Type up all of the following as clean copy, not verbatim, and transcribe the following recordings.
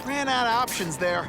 Ran out of options there.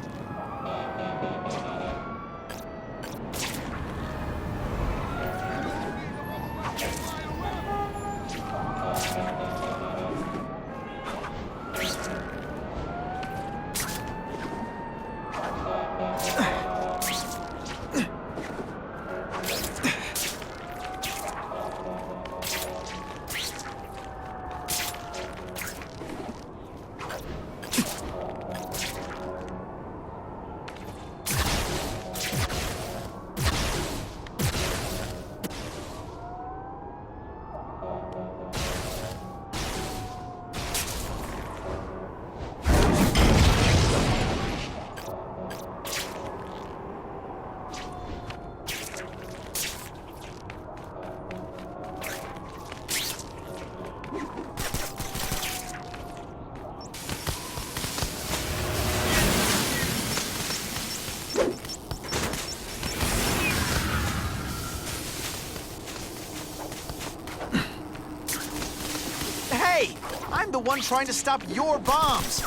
Hey! I'm the one trying to stop your bombs!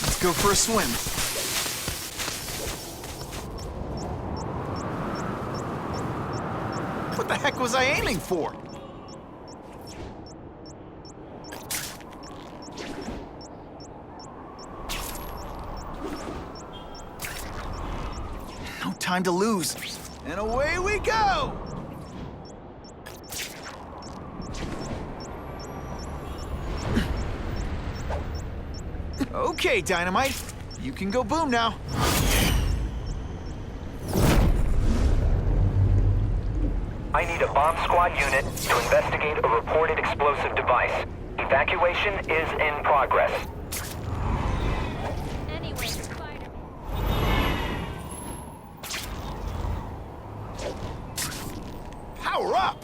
Let's go for a swim. What the heck was I aiming for? No time to lose. And away we go! Okay, Dynamite. You can go boom now. I need a bomb squad unit to investigate a reported explosive device. Evacuation is in progress. Anyway, Spider. Power up!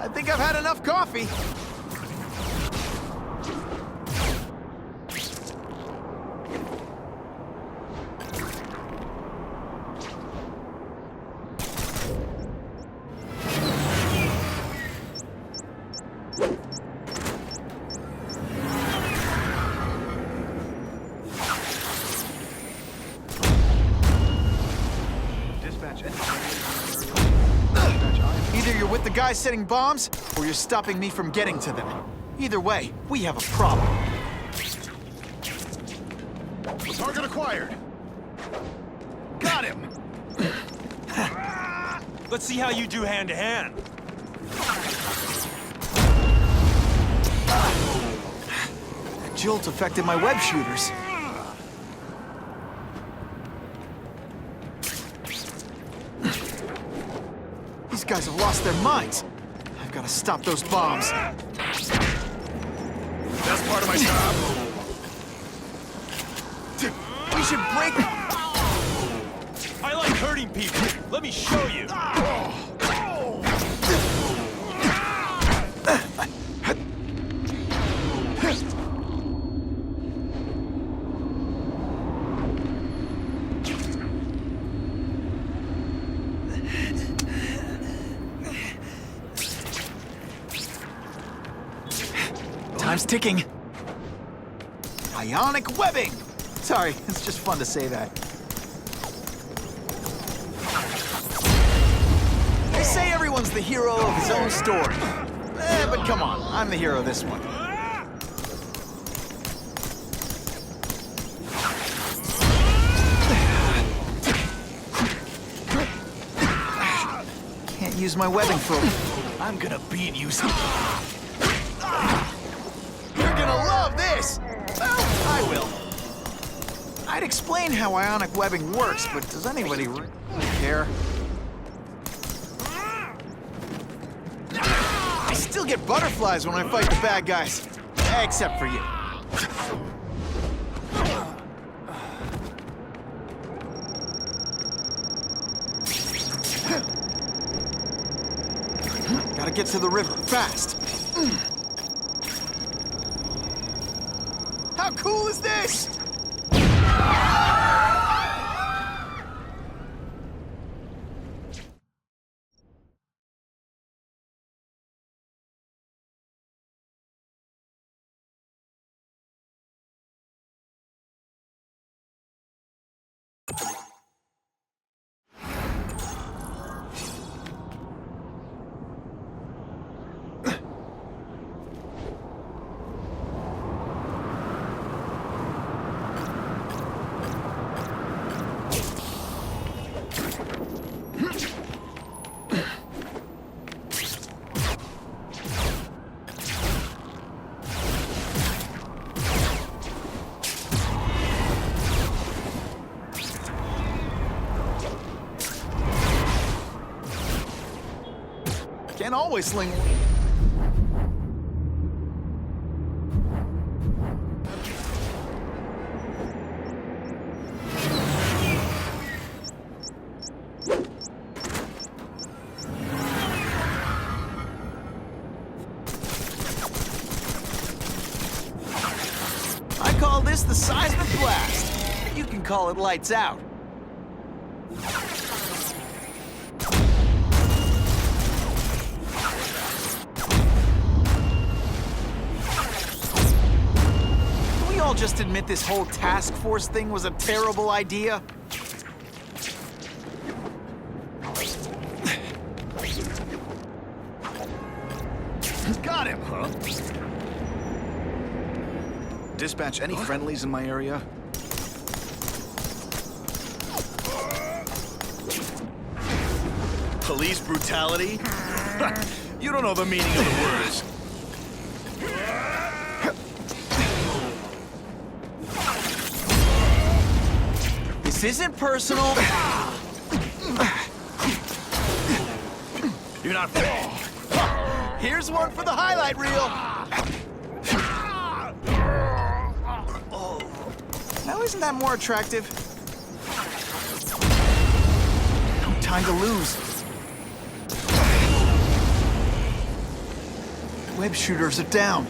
I think I've had enough coffee. Either you're with the guys setting bombs, or you're stopping me from getting to them. Either way, we have a problem. Target acquired. Got him. Let's see how you do hand-to-hand. That jolt affected my web shooters. These guys have lost their minds. I've got to stop those bombs. That's part of my job. We should break... I like hurting people. Let me show you. Time's ticking. Ionic webbing! Sorry, it's just fun to say that. They say everyone's the hero of his own story. But come on, I'm the hero of this one. Can't use my webbing for... I'm gonna beat you some... You're gonna love this! Well, I will. I'd explain how ionic webbing works, but does anybody really care? I get butterflies when I fight the bad guys. Except for you. Gotta get to the river, fast. How cool is this? Can't always sling. I call this the seismic blast. You can call it lights out. I'll just admit this whole task force thing was a terrible idea. Got him, huh? Dispatch any friendlies in my area? Police brutality? You don't know the meaning of the words. This isn't personal. You're not fair. Here's one for the highlight reel. Now isn't that more attractive? No time to lose. Web shooters are down.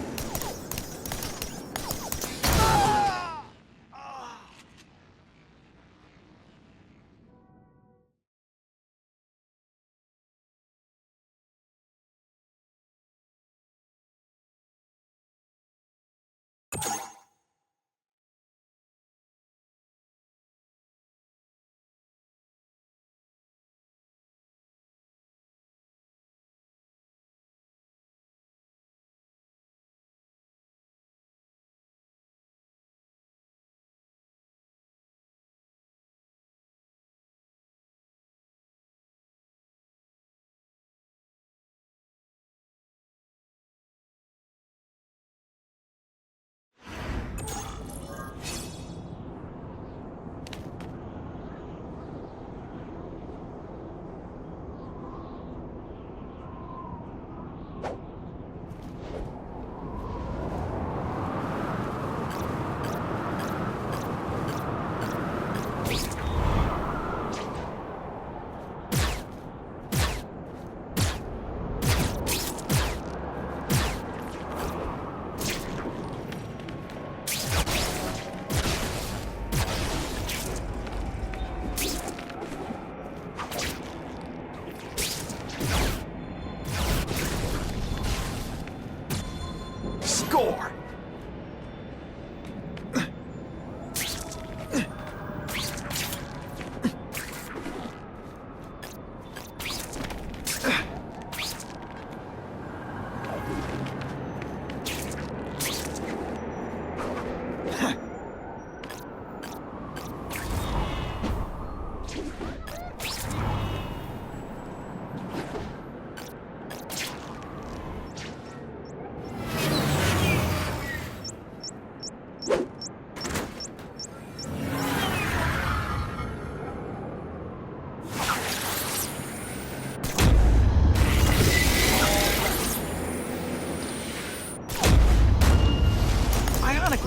Score!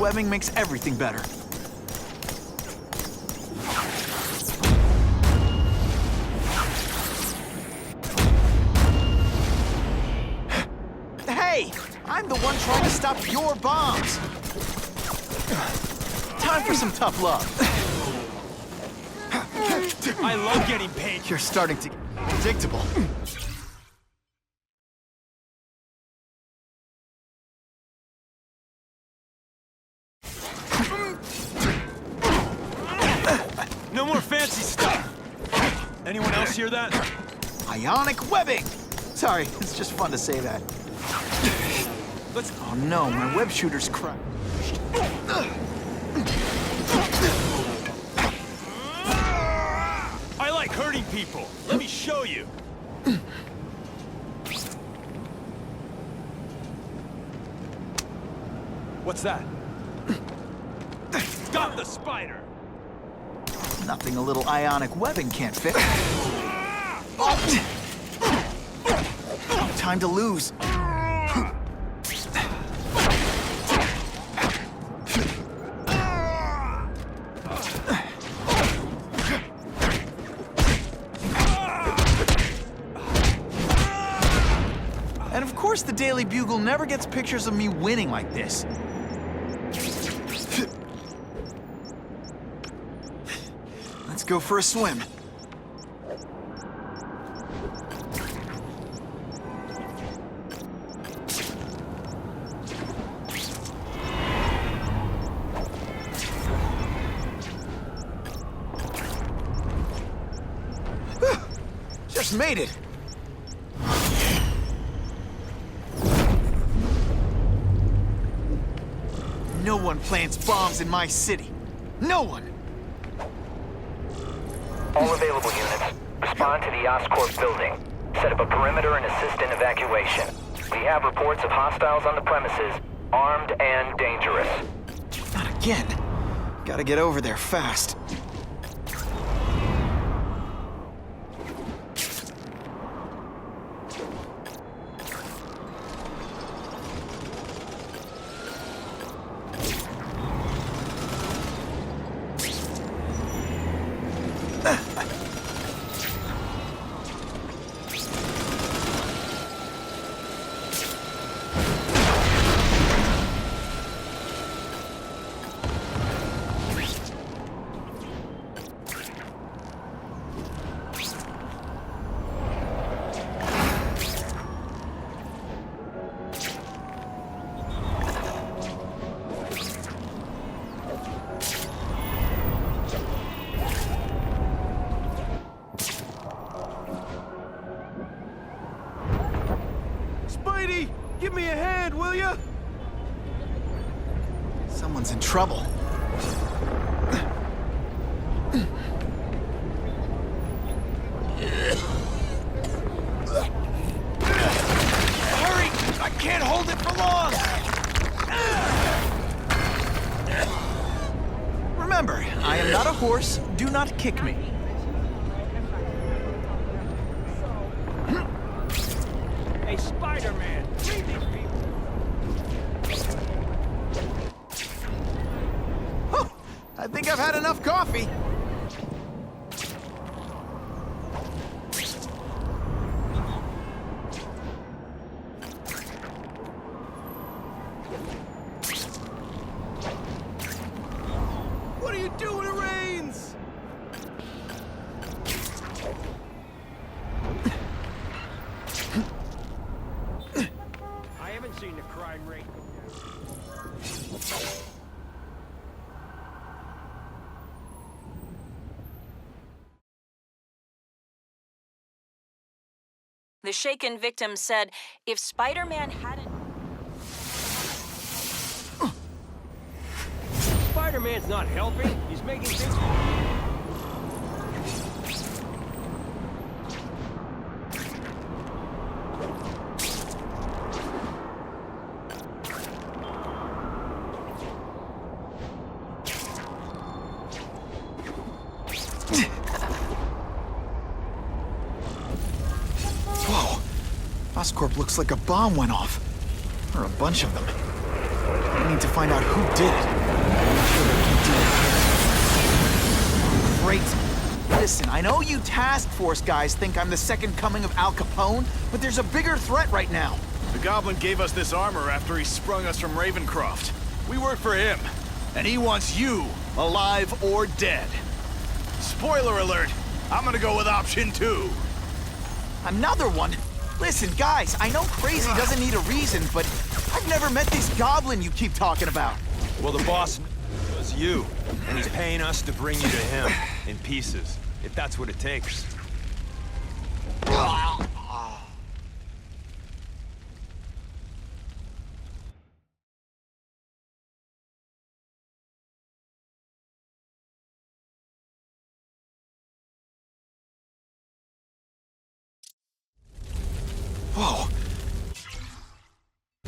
webbing makes everything better. Hey! I'm the one trying to stop your bombs! Time for some tough love. I love getting paid. You're starting to get predictable. No more fancy stuff. Anyone else hear that? Ionic webbing! Sorry, it's just fun to say that. Let's... Oh no, my web shooter's crashed. I like hurting people. Let me show you. What's that? Got the spider! Nothing a little ionic webbing can't fix. Time to lose. And of course the Daily Bugle never gets pictures of me winning like this. Let's go for a swim. Just made it. No one plants bombs in my city. No one. All available units, respond to the Oscorp building. Set up a perimeter and assist in evacuation. We have reports of hostiles on the premises, armed and dangerous. Not again. Gotta get over there fast. Spidey, give me a hand, will ya? Someone's in trouble. Hurry! I can't hold it for long! Remember, I am not a horse. Do not kick me. Hey, Spider-Man, leave these people. Oh, I think I've had enough coffee. What are you doing, it rains? I haven't seen the crime rate. The shaken victim said if Spider-Man hadn't... Spider-Man's not helping. He's making things... Whoa. Oscorp looks like a bomb went off. Or a bunch of them. need to find out who did it. I'm sure they can do it. Great. Listen, I know you task force guys think I'm the second coming of Al Capone, but there's a bigger threat right now. The Goblin gave us this armor after he sprung us from Ravencroft. We work for him, and he wants you, alive or dead. Spoiler alert, I'm gonna go with option 2. Another one? Listen, guys, I know crazy doesn't need a reason, but I've never met this goblin you keep talking about. Well, the boss knows you, and he's paying us to bring you to him in pieces, if that's what it takes. Whoa.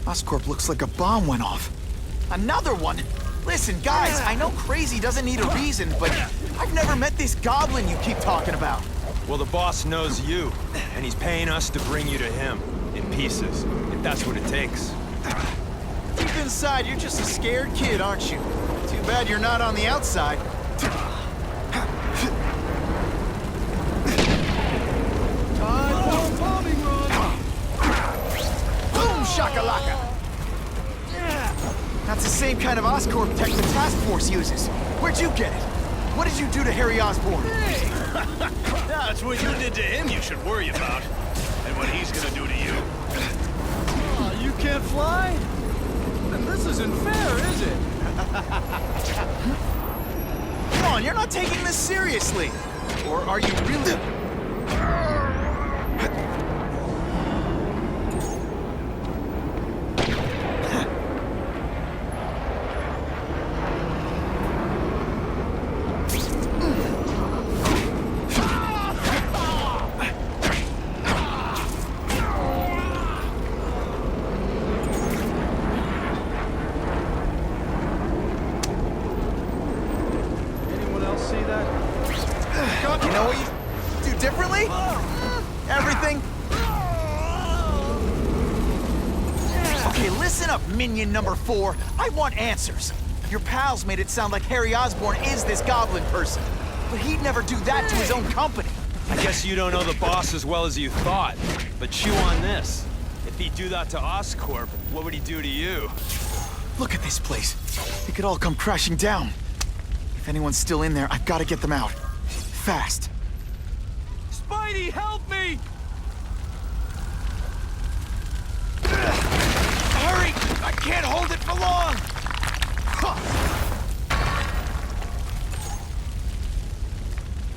Oscorp looks like a bomb went off. Another one? Listen, guys, I know crazy doesn't need a reason, but I've never met this goblin you keep talking about. Well, the boss knows you, and he's paying us to bring you to him in pieces, if that's what it takes. Deep inside, you're just a scared kid, aren't you? Too bad you're not on the outside. Boom, shakalaka! That's the same kind of Oscorp tech the task force uses. Where'd you get it? What did you do to Harry Osborn? That's what you did to him you should worry about. And what he's gonna do to you. Oh, you can't fly? Then this isn't fair, is it? Come on, you're not taking this seriously. Or are you really? Anyone else see that? You know what you do differently? Everything? Okay, listen up, minion number 4. I want answers. Your pals made it sound like Harry Osborn is this goblin person. But he'd never do that to his own company. I guess you don't know the boss as well as you thought, but chew on this. If he'd do that to Oscorp, what would he do to you? Look at this place. It could all come crashing down. If anyone's still in there, I've got to get them out. Fast. Spidey, help me! Hurry! I can't hold it for long!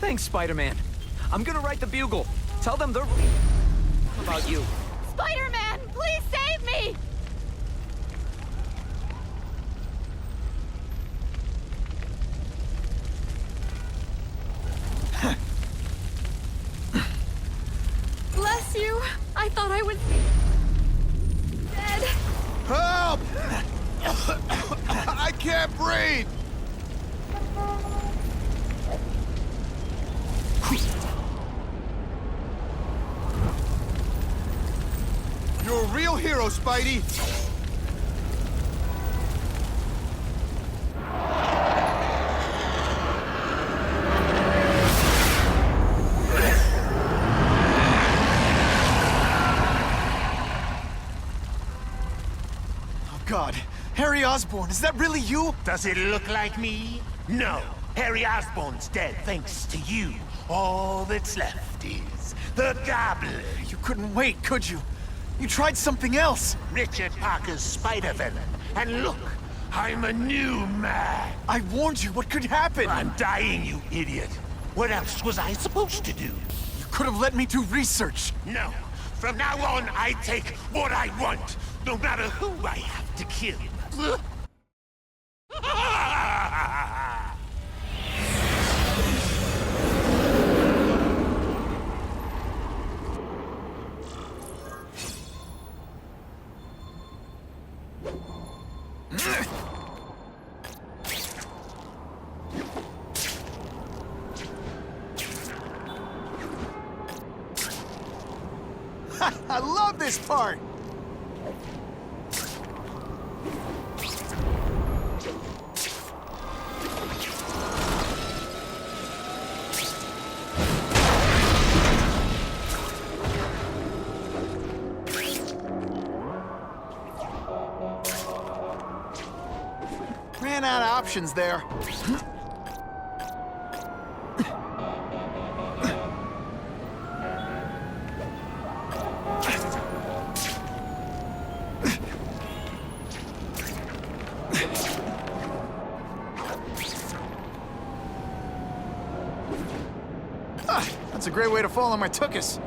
Thanks, Spider-Man. I'm gonna write the Bugle. Tell them they're about you. Spider-Man, please save me! Bless you. I thought I was dead. Help! I can't breathe! You're a real hero, Spidey! Oh, God. Harry Osborn, is that really you? Does it look like me? No. Harry Osborn's dead thanks to you. All that's left is the Goblin. You couldn't wait, could you? You tried something else. Richard Parker's Spider-Venom. And look, I'm a new man. I warned you what could happen. I'm dying, you idiot. What else was I supposed to do? You could have let me do research. No. From now on, I take what I want, no matter who I have to kill. I love this part. ran out of options there. That's a great way to fall on my tuchus.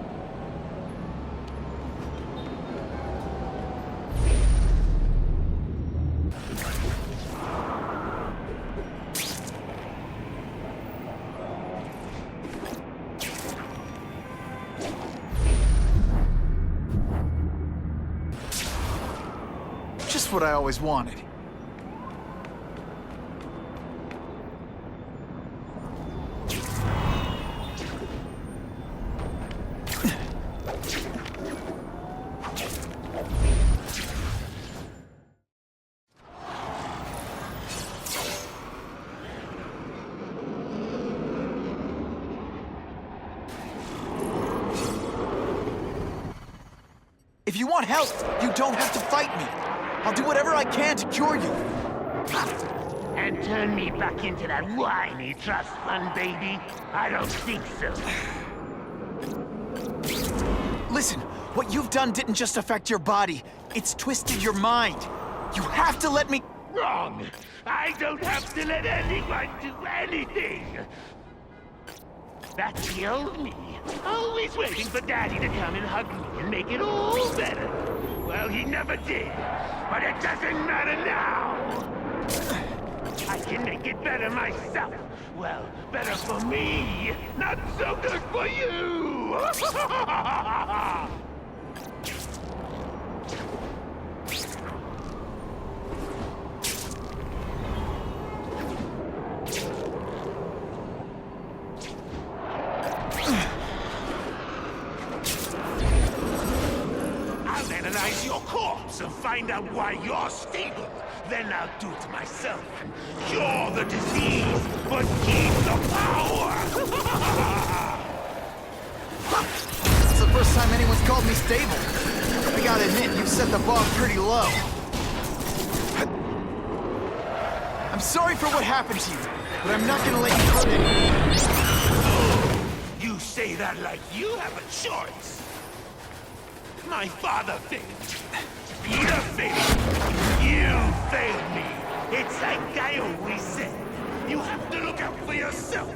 Just what I always wanted. If you want help, you don't have to fight me. I'll do whatever I can to cure you. And turn me back into that whiny trust fund baby? I don't think so. Listen, what you've done didn't just affect your body. It's twisted your mind. You have to let me... Wrong! I don't have to let anyone do anything! That's the old me. Always waiting for Daddy to come and hug me and make it all better. Well, he never did. But it doesn't matter now! I can make it better myself. Well, better for me. Not so good for you! I'll analyze your corpse and find out why you're stable. Then I'll do it myself. Cure the disease, but keep the power! It's the first time anyone's called me stable. I gotta admit, you've set the bar pretty low. I'm sorry for what happened to you, but I'm not gonna let you hurt anyone. You say that like you have a choice. My father failed. Peter failed. You failed me. It's like I always said. You have to look out for yourself.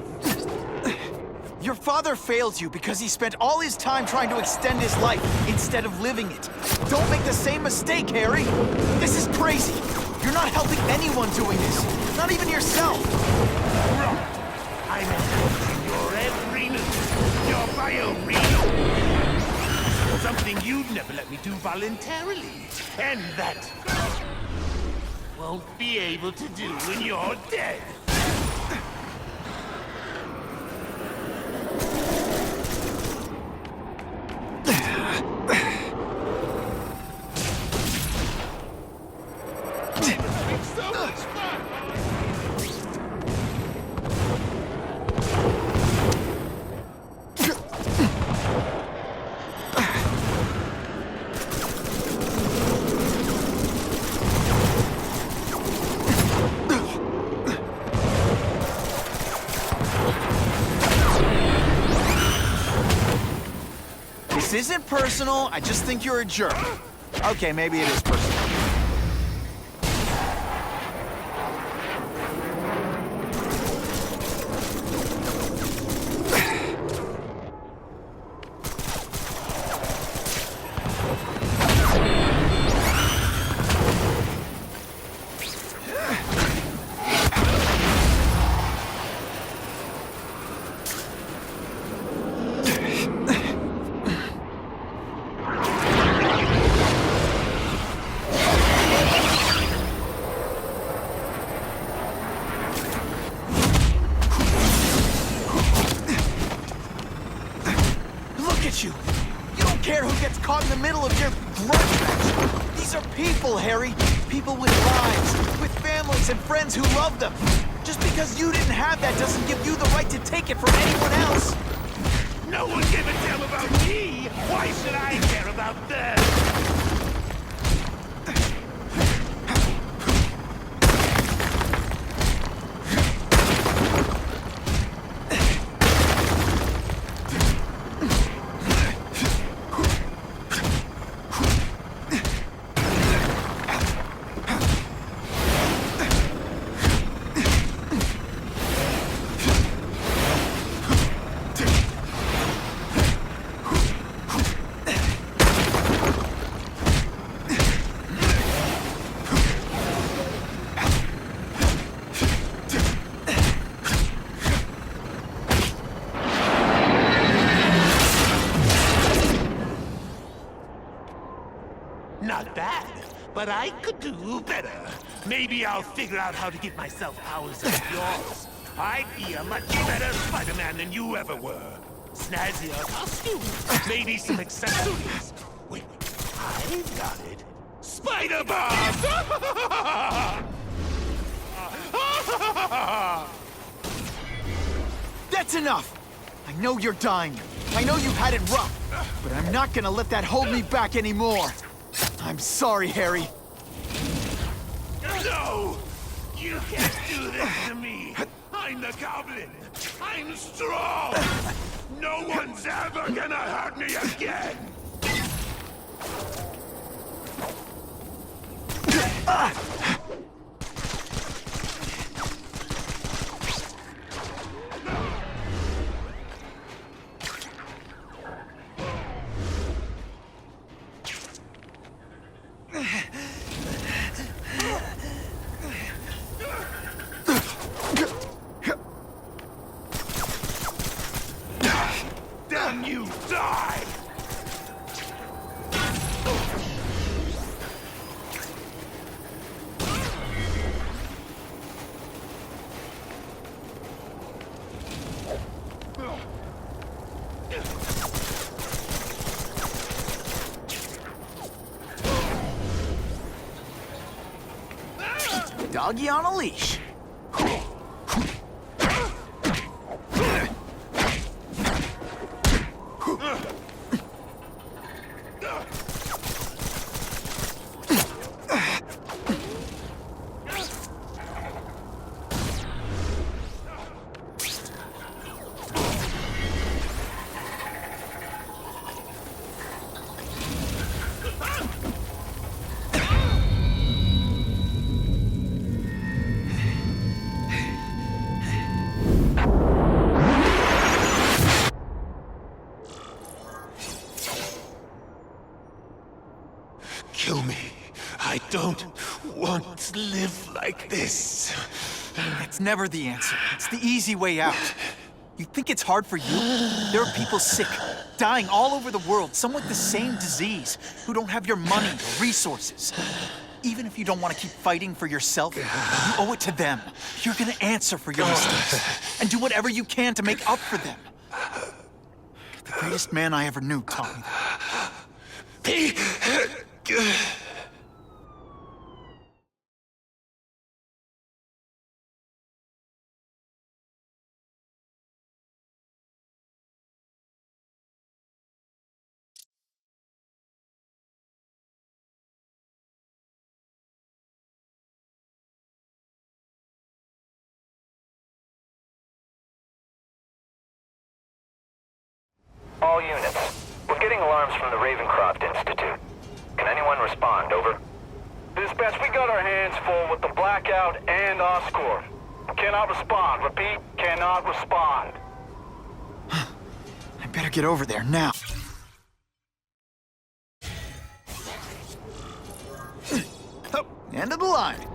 Your father failed you because he spent all his time trying to extend his life instead of living it. Don't make the same mistake, Harry. This is crazy. You're not helping anyone doing this. Not even yourself. Wrong. I'm enforcing your every move. Your bio-real. Something you'd never let me do voluntarily. And that won't be able to do when you're dead. So much fun! This isn't personal, I just think you're a jerk. Okay, maybe it is personal. You don't care who gets caught in the middle of your grudge match. These are people, Harry. People with lives, with families and friends who love them. Just because you didn't have that doesn't give you the right to take it from anyone else. No one gave a damn about me. Why should I care about them? Not bad, but I could do better. Maybe I'll figure out how to give myself powers like yours. I'd be a much better Spider-Man than you ever were. Snazzier costumes, maybe some accessories. Wait, I've got it. Spider-Bomb! That's enough! I know you're dying. I know you've had it rough. But I'm not gonna let that hold me back anymore. I'm sorry, Harry. No! You can't do this to me! I'm the Goblin! I'm strong! No one's ever gonna hurt me again! Damn you, die! Doggy on a leash. Kill me. I don't want to live like this. It's never the answer. It's the easy way out. You think it's hard for you? There are people sick, dying all over the world, some with the same disease, who don't have your money or resources. Even if you don't want to keep fighting for yourself, you owe it to them. You're gonna answer for your mistakes and do whatever you can to make up for them. The greatest man I ever knew taught me that. Be good. All units, we're getting alarms from the Ravencroft Institute. Can anyone respond, over? Dispatch, we got our hands full with the Blackout and Oscorp. Cannot respond. Repeat, cannot respond. I better get over there now. Oh, end of the line.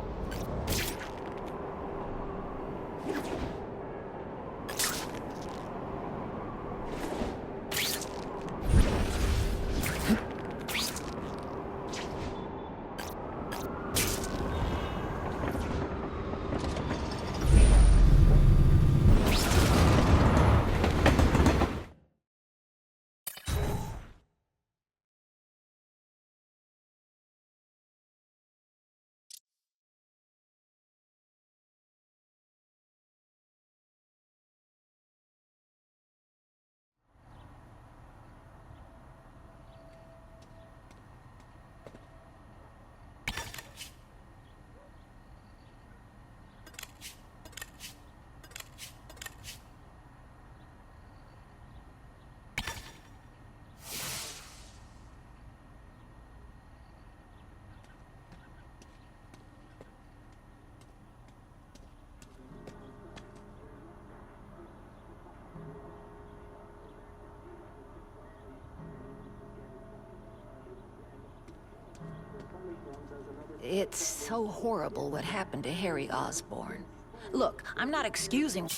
It's so horrible what happened to Harry Osborn. Look, I'm not excusing...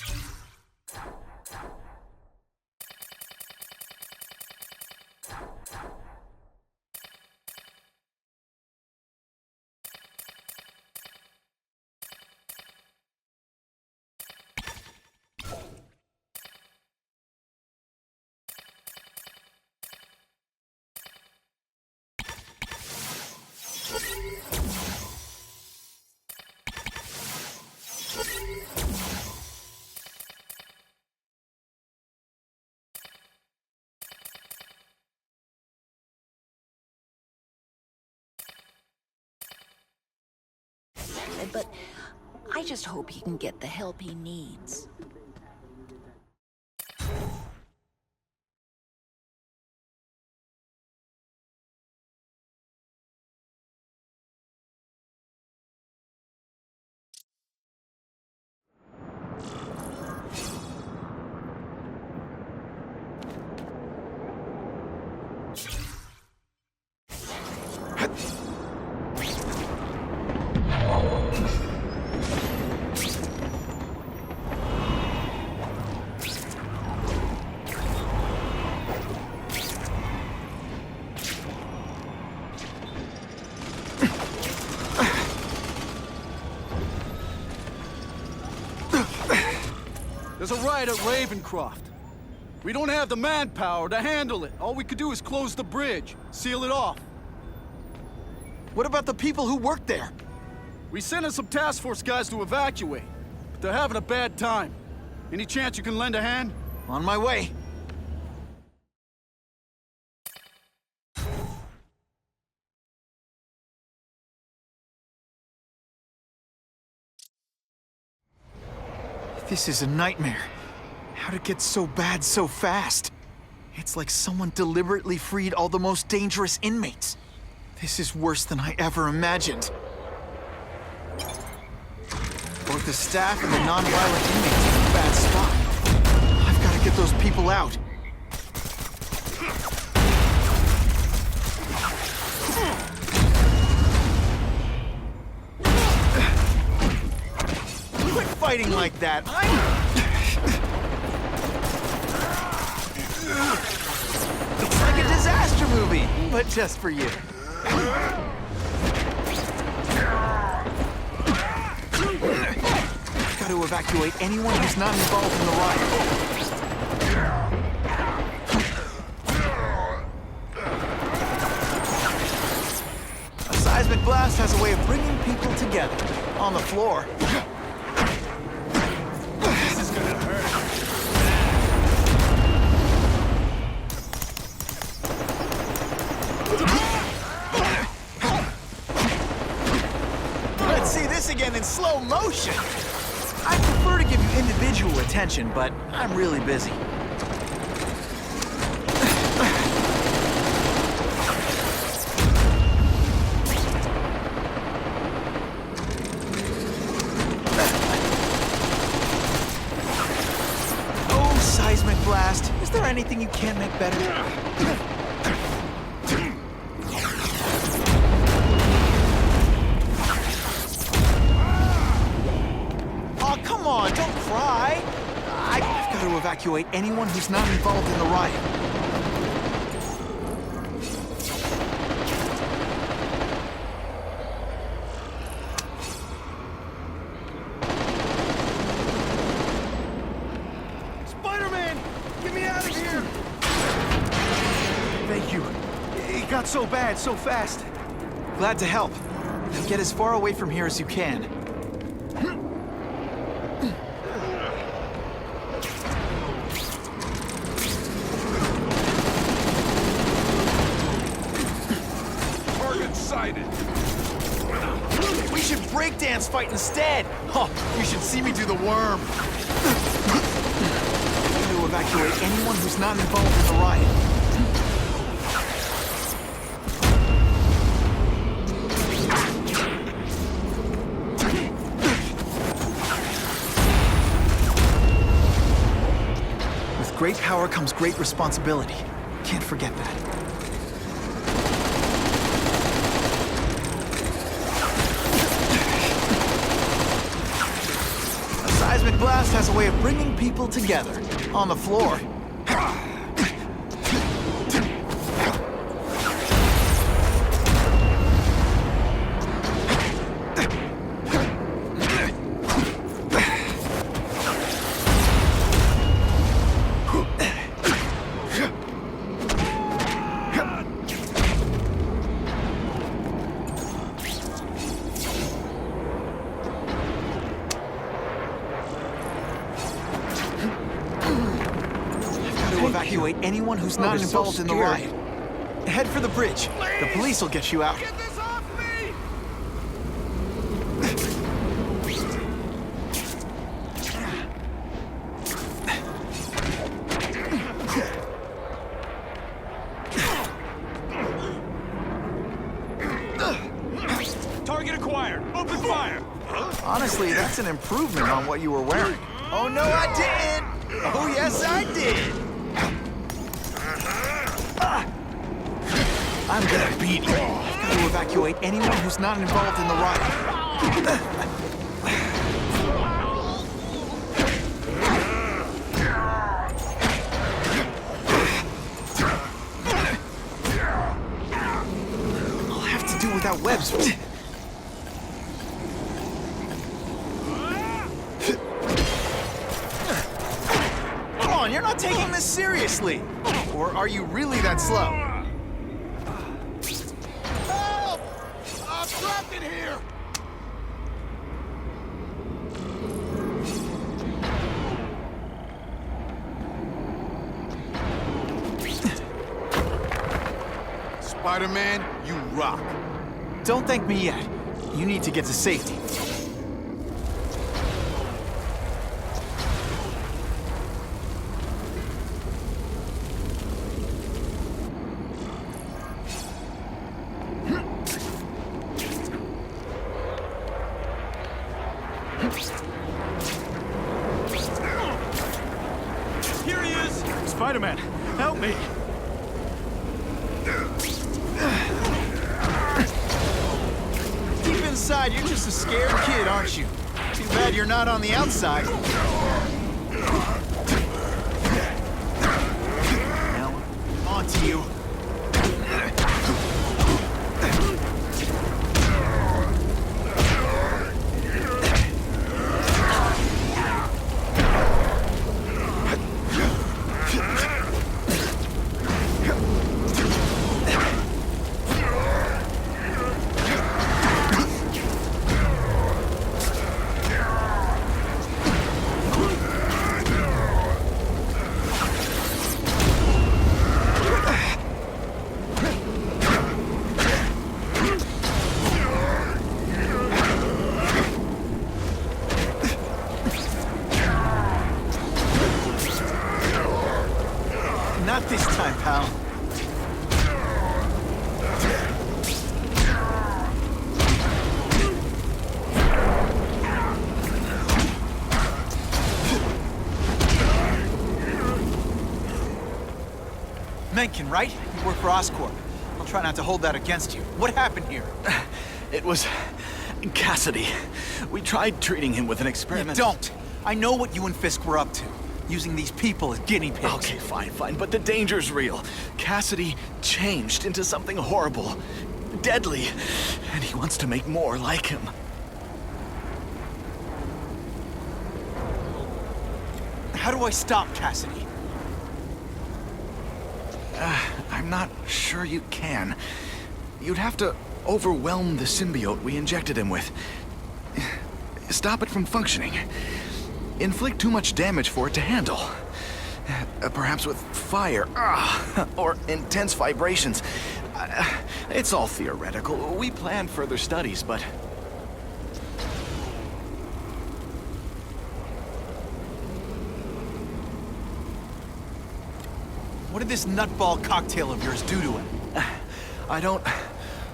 but I just hope he can get the help he needs. There's a riot at Ravencroft. We don't have the manpower to handle it. All we could do is close the bridge, seal it off. What about the people who work there? We sent in some task force guys to evacuate, but they're having a bad time. Any chance you can lend a hand? On my way. This is a nightmare. How'd it get so bad so fast? It's like someone deliberately freed all the most dangerous inmates. This is worse than I ever imagined. Both the staff and the non-violent inmates are in a bad spot. I've got to get those people out. Quit fighting like that. It's like a disaster movie, but just for you. Got to evacuate anyone who's not involved in the riot. A seismic blast has a way of bringing people together. On the floor. This is gonna hurt. Let's see this again in slow motion. I prefer to give you individual attention, but I'm really busy. Oh, seismic blast. Is there anything you can't make better? Come on, don't cry. I've got to evacuate anyone who's not involved in the riot. Spider-Man! Get me out of here! Thank you. It got so bad so fast. Glad to help. Now get as far away from here as you can. We should breakdance fight instead! Oh, you should see me do the worm! To evacuate anyone who's not involved in the riot. With great power comes great responsibility. Can't forget that. Seismic blast has a way of bringing people together. On the floor. Evacuate anyone who's not involved in the riot. Head for the bridge. The police will get you out. Get this off me! acquired. Open fire. Honestly, that's an improvement on what you were wearing. Oh, no, I didn't! Oh, yes, I did! I'm gonna beat you. Gotta evacuate anyone who's not involved in the riot. I'll have to do without webs. Come on, you're not taking this seriously. Or are you really that slow? Help! I'm trapped in here! Spider-Man, you rock. Don't thank me yet. You need to get to safety. Here he is. Spider-Man, help me. Deep inside, you're just a scared kid, aren't you? Too bad you're not on the outside. Now, on to you. Not this time, pal. Mencken, right? You work for Oscorp. I'll try not to hold that against you. What happened here? It was Cassidy. We tried treating him with an You experiment. don't. I know what you and Fisk were up to. Using these people as guinea pigs. Okay, fine, but the danger's real. Cassidy changed into something horrible, deadly, and he wants to make more like him. How do I stop Cassidy? I'm not sure you can. You'd have to overwhelm the symbiote we injected him with. Stop it from functioning. Inflict too much damage for it to handle. Perhaps with fire, or intense vibrations. It's all theoretical. We planned further studies, but... What did this nutball cocktail of yours do to him? I don't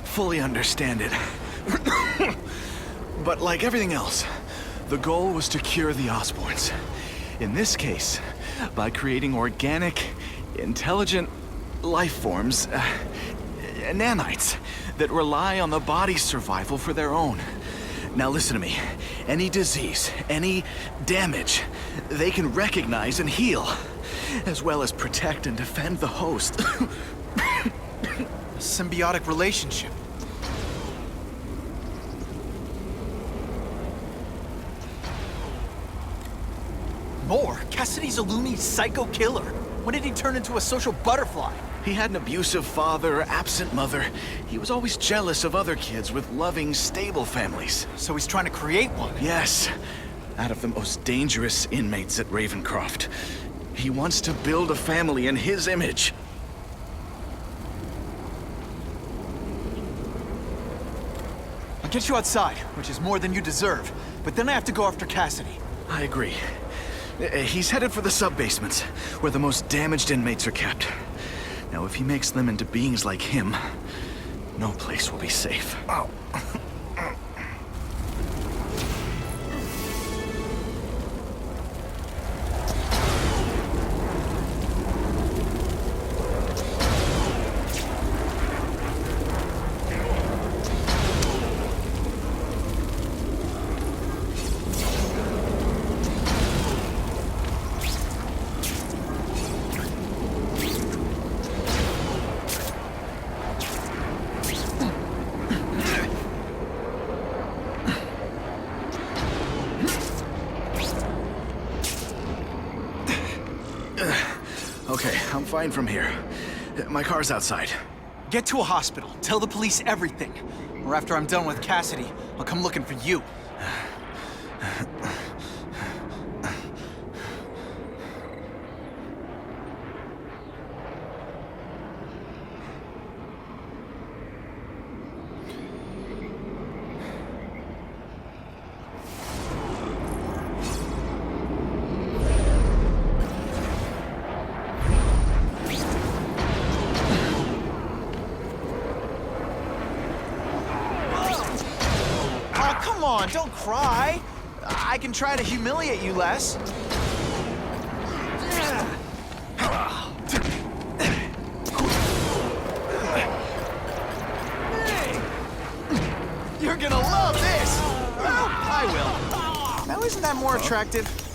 fully understand it. But like everything else, the goal was to cure the Osborns. In this case, by creating organic, intelligent life forms, nanites, that rely on the body's survival for their own. Now listen to me. Any disease, any damage, they can recognize and heal, as well as protect and defend the host. A symbiotic relationship. More? Cassidy's a loony psycho killer. When did he turn into a social butterfly? He had an abusive father, absent mother. He was always jealous of other kids with loving, stable families. So he's trying to create one? Yes, out of the most dangerous inmates at Ravencroft. He wants to build a family in his image. I'll get you outside, which is more than you deserve. But then I have to go after Cassidy. I agree. He's headed for the sub-basements, where the most damaged inmates are kept. Now, if he makes them into beings like him, no place will be safe. Oh. fine from here. My car's outside. Get to a hospital. Tell the police everything. Or after I'm done with Cassidy, I'll come looking for you. Come on, don't cry. I can try to humiliate you less. You're gonna love this! Well, I will. Now, isn't that more attractive?